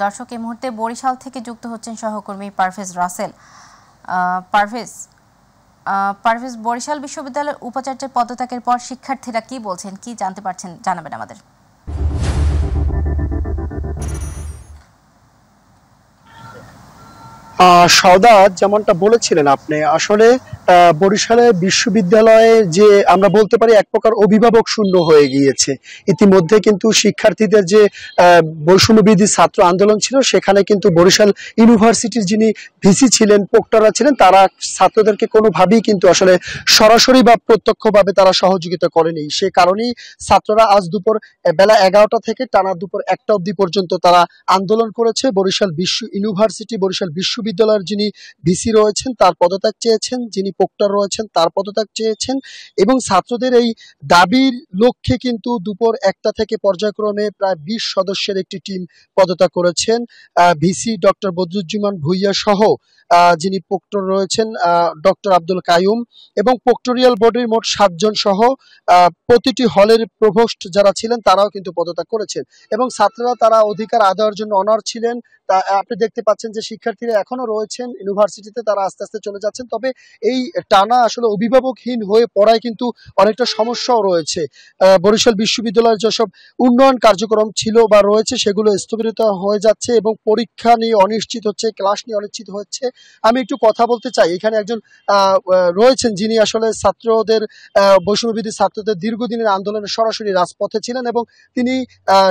দর্শক এই মুহূর্তে বরিশাল থেকে যুক্ত হচ্ছেন সহকর্মী পারভেজ রাসেল। পারভেজ পারভেজ বরিশাল বিশ্ববিদ্যালয়ের উপাচার্যের পদত্যাগের পর শিক্ষার্থীরা কি বলছেন, কি জানতে পারছেন জানাবেন আমাদের। সাউদাত, যেমনটা বলেছিলেন আপনি, আসলে বরিশালে বিশ্ববিদ্যালয়ে যে আমরা বলতে পারি এক প্রকার অভিভাবক শূন্য হয়ে গিয়েছে। ইতিমধ্যে কিন্তু শিক্ষার্থীদের যে বৈষম্যবিরোধী ছাত্র আন্দোলন ছিল, সেখানে কিন্তু বরিশাল ইউনিভার্সিটির যিনি ভিসি ছিলেন, প্রক্টররা ছিলেন, তারা ছাত্রদেরকে কোনোভাবেই কিন্তু আসলে সরাসরি বা প্রত্যক্ষভাবে তারা সহযোগিতা করেনি। সে কারণেই ছাত্ররা আজ দুপুর বেলা 11টা থেকে টানা দুপুর 1টা অবধি পর্যন্ত তারা আন্দোলন করেছে। বরিশাল বরিশাল বিশ্ববিদ্যালয়ের যিনি ভিসি রয়েছেন তার পদত্যাগ চেয়েছেন, যিনি প্রক্টর রয়েছেন তার পদত্যাগ চেয়েছেন, এবং ছাত্রদের এই দাবির লক্ষ্যে কিন্তু দুপুর 1টা থেকে পর্যায়ক্রমে প্রায় 20 সদস্যের একটি টিম পদত্যাগ করেছেন। ভিসি ডক্টর বদরুজ্জামান ভূঁইয়া সহ যিনি প্রক্টর রয়েছেন ডক্টর আব্দুল কাইয়ুম, এবং প্রক্টোরিয়াল বোর্ডের মোট 7 জন সহ প্রতিটি হলের প্রভোস্ট যারা ছিলেন তারাও কিন্তু পদত্যাগ করেছেন। এবং ছাত্ররা তারা অধিকার আদায়ের জন্য অনড় ছিলেন। তা আপনি দেখতে পাচ্ছেন যে শিক্ষার্থীরা এখনো রয়েছেন ইউনিভার্সিটিতে, তারা আস্তে আস্তে চলে যাচ্ছেন। তবে এই টানা আসলে অভিভাবকহীন হয়ে পড়ায় কিন্তু অনেকটা সমস্যাও রয়েছে। বরিশাল বিশ্ববিদ্যালয়ের যেসব উন্নয়ন কার্যক্রম ছিল বা রয়েছে সেগুলো স্থগিত হয়ে যাচ্ছে, এবং পরীক্ষা নিয়ে অনিশ্চিত হচ্ছে, ক্লাস নিয়ে অনিশ্চিত হচ্ছে। আমি একটু কথা বলতে চাই, এখানে একজন রয়েছেন যিনি আসলে ছাত্রদের বৈষম্যবিরোধী ছাত্রদের দীর্ঘদিনের আন্দোলনে সরাসরি রাজপথে ছিলেন, এবং তিনি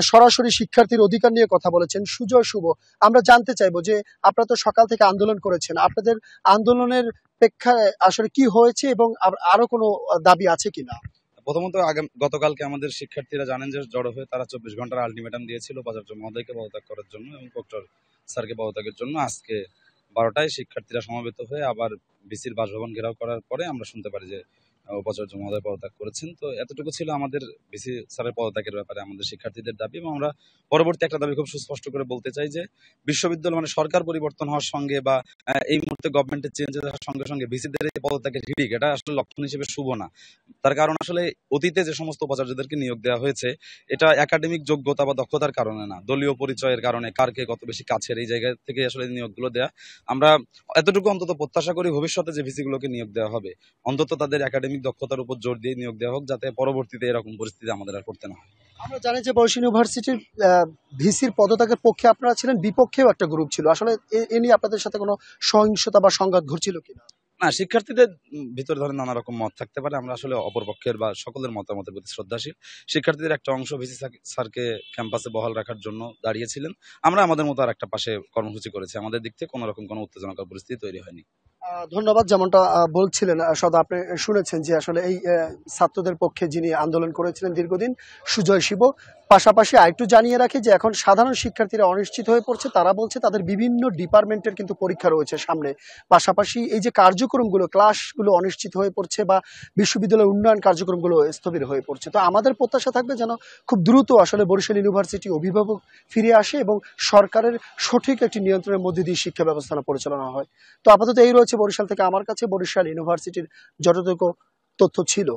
সরাসরি শিক্ষার্থীর অধিকার নিয়ে কথা বলেছেন। সুজয় শুভ, আমরা জানতে চাইবো যে আপনারা তো সকাল থেকে আন্দোলন করেছেন, আপনাদের আন্দোলনের প্রেক্ষায় আসলে কি হয়েছে এবং আরো কোনো দাবি আছে কিনা? প্রথমত গতকালকে আমাদের শিক্ষার্থীরা জানেন যে জড়ো হয়ে তারা 24 ঘন্টার আলটিমেটাম দিয়েছিল উপাচার্য মহোদয়কে পদত্যাগ করার জন্য এবং প্রক্টর স্যারকে পদত্যাগের জন্য। আজকে 12টায় শিক্ষার্থীরা সমবেত হয়ে আবার ভিসির বাসভবন ঘেরাও করার পরে আমরা শুনতে পারি যে উপাচার্য মহোদয় পদত্যাগ করেছেন। তো এতটুকু ছিল আমাদের ভিসি স্যারের পদত্যাগের ব্যাপারে আমাদের শিক্ষার্থীদের দাবি, এবং আমরা পরবর্তী একটা দাবি খুব সুস্পষ্ট করে বলতে চাই যে বিশ্ববিদ্যালয় মানে সরকার পরিবর্তন হওয়ার সঙ্গে বা এই মুহূর্তে গভর্নমেন্টের চেঞ্জ হওয়ার সঙ্গে সঙ্গে ভিসিদের এই পদত্যাগের হিড়িক এটা আসলে লক্ষণ হিসেবে শুভ না। তার কারণ আসলে অতীতে যে সমস্ত উপাচার্যদেরকে নিয়োগ দেওয়া হয়েছে এটা একাডেমিক যোগ্যতা বা দক্ষতার কারণে না, দলীয় পরিচয়ের কারণে, কারকে কত বেশি কাছের, এই জায়গা থেকে আসলে নিয়োগগুলো দেয়া। আমরা এতটুকু অন্তত প্রত্যাশা করি ভবিষ্যতে যে ভিসিগুলোকে নিয়োগ দেওয়া হবে অন্তত তাদের একাডেমিক দক্ষতার উপর জোর দিয়ে নিয়োগ দেওয়া হোক, যাতে পরবর্তীতে এরকম পরিস্থিতি আমাদের আর করতে না হয়। আমরা জানি যে বরিশাল ইউনিভার্সিটির ভিসির পদত্যাগের পক্ষে আপনারা ছিলেন, বিপক্ষেও একটা গ্রুপ ছিল। আসলে এ নিয়ে আপনাদের সাথে কোনো সহিংসতা বা সংঘাত ঘটছিল কিনা? না, শিক্ষার্থীদের ভিতরে ধরেন নানা রকম মত থাকতে পারে, আমরা আসলে অপরপক্ষের বা সকলের মতামতের প্রতি শ্রদ্ধাশীল। শিক্ষার্থীদের একটা অংশ ভিসি স্যারকে ক্যাম্পাসে বহাল রাখার জন্য দাঁড়িয়েছিলেন, আমরা আমাদের মতো আর একটা পাশে কর্মসূচি করেছি। আমাদের দিক থেকে কোনো রকম কোনো উত্তেজনাকর পরিস্থিতি তৈরি হয়নি। ধন্যবাদ। যেমনটা বলছিলেন সদা, আপনি শুনেছেন যে আসলে এই ছাত্রদের পক্ষে যিনি আন্দোলন করেছিলেন দীর্ঘদিন, সুজয় শিব। পাশাপাশি আরেকটু জানিয়ে রাখি যে এখন সাধারণ শিক্ষার্থীরা অনিশ্চিত হয়ে পড়ছে। তারা বলছে তাদের বিভিন্ন ডিপার্টমেন্টের কিন্তু পরীক্ষা রয়েছে সামনে। পাশাপাশি এই যে কার্যক্রমগুলো, ক্লাসগুলো অনিশ্চিত হয়ে পড়ছে বা বিশ্ববিদ্যালয়ের উন্নয়ন কার্যক্রমগুলো স্থবির হয়ে পড়ছে। তো আমাদের প্রত্যাশা থাকবে যেন খুব দ্রুত আসলে বরিশাল ইউনিভার্সিটি অভিভাবক ফিরে আসে এবং সরকারের সঠিক একটি নিয়ন্ত্রণের মধ্যে দিয়ে শিক্ষা ব্যবস্থা পরিচালনা হয়। তো আপাতত এই রয়েছে বরিশাল থেকে আমার কাছে বরিশাল ইউনিভার্সিটির যতটুকু তথ্য ছিল।